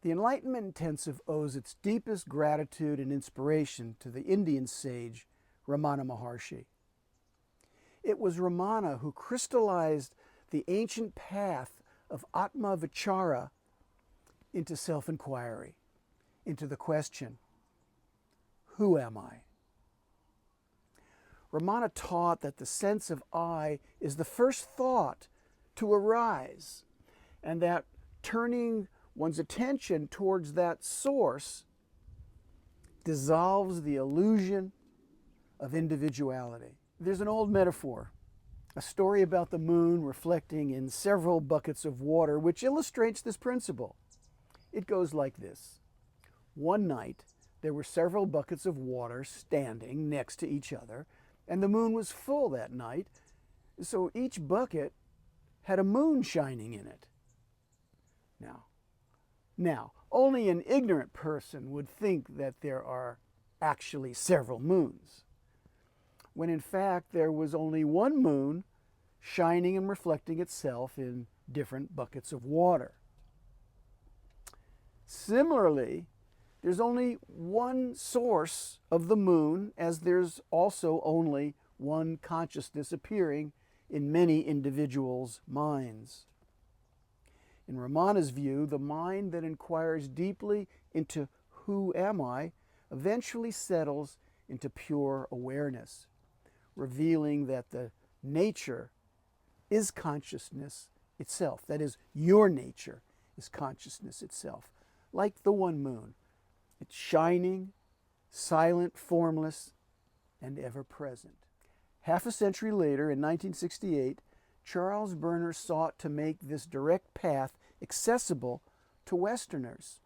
The Enlightenment Intensive owes its deepest gratitude and inspiration to the Indian sage Ramana Maharshi. It was Ramana who crystallized the ancient path of ātma vichāra into self-inquiry, into the question, who am I? Ramana taught that the sense of I is the first thought to arise, and that turning one's attention towards that source dissolves the illusion of individuality. There's an old metaphor, a story about the moon reflecting in several buckets of water, which illustrates this principle. It goes like this. One night, there were several buckets of water standing next to each other, and the moon was full that night, so each bucket had a moon shining in it. Now, only an ignorant person would think that there are actually several moons, when in fact there was only one moon shining and reflecting itself in different buckets of water. Similarly, there's only one source of the moon, as there's also only one consciousness appearing in many individuals' minds. In Ramana's view, the mind that inquires deeply into who am I eventually settles into pure awareness, revealing that the nature is consciousness itself. That is, your nature is consciousness itself, like the one moon. It's shining, silent, formless, and ever-present. Half a century later, in 1968, Charles Berner sought to make this direct path accessible to Westerners.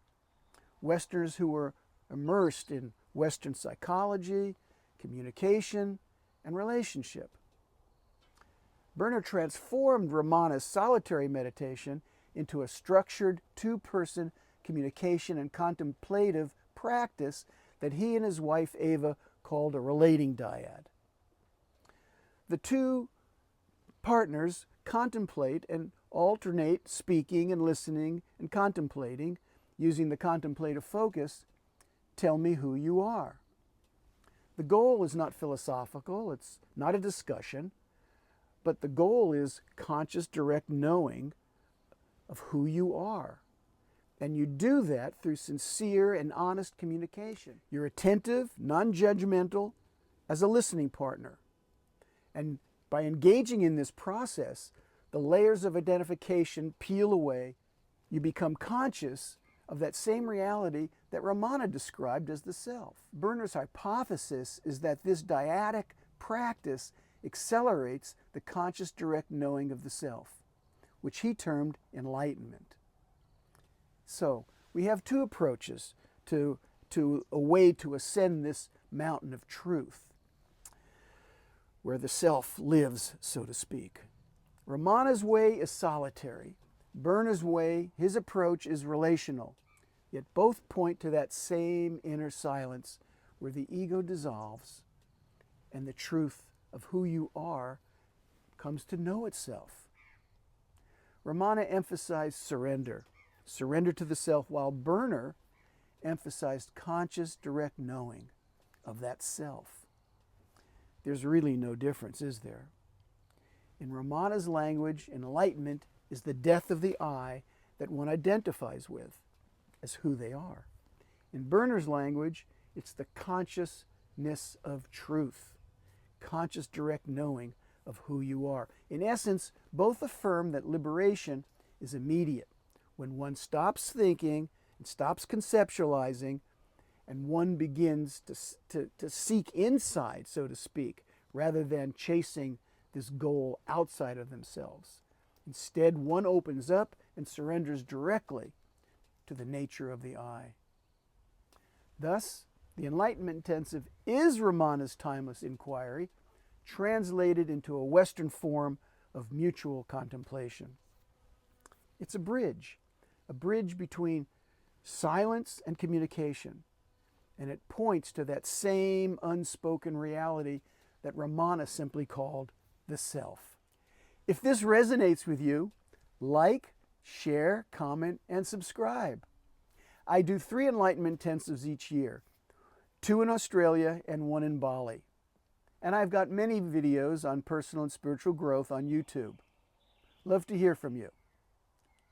Westerners who were immersed in Western psychology, communication, and relationship. Berner transformed Ramana's solitary meditation into a structured two-person communication and contemplative practice that he and his wife Ava called a relating dyad. The two partners contemplate and alternate speaking and listening and contemplating, using the contemplative focus, tell me who you are. The goal is not philosophical, it's not a discussion, but the goal is conscious, direct knowing of who you are. And you do that through sincere and honest communication. You're attentive, non-judgmental, as a listening partner. And by engaging in this process, the layers of identification peel away. You become conscious of that same reality that Ramana described as the self. Berner's hypothesis is that this dyadic practice accelerates the conscious direct knowing of the self, which he termed enlightenment. So we have two approaches to a way to ascend this mountain of truth, where the self lives, so to speak. Ramana's way is solitary. Berner's way, his approach, is relational. Yet both point to that same inner silence where the ego dissolves and the truth of who you are comes to know itself. Ramana emphasized surrender to the self, while Berner emphasized conscious, direct knowing of that self. There's really no difference, is there? In Ramana's language, enlightenment is the death of the I that one identifies with as who they are. In Berner's language, it's the consciousness of truth, conscious direct knowing of who you are. In essence, both affirm that liberation is immediate, when one stops thinking and stops conceptualizing, and one begins to seek inside, so to speak, rather than chasing this goal outside of themselves. Instead, one opens up and surrenders directly to the nature of the I. Thus, the Enlightenment Intensive is Ramana's timeless inquiry, translated into a Western form of mutual contemplation. It's a bridge between silence and communication, and it points to that same unspoken reality that Ramana simply called the self. If this resonates with you, like, share, comment, and subscribe. I do 3 Enlightenment Intensives each year, 2 in Australia and 1 in Bali. And I've got many videos on personal and spiritual growth on YouTube. Love to hear from you.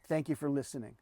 Thank you for listening.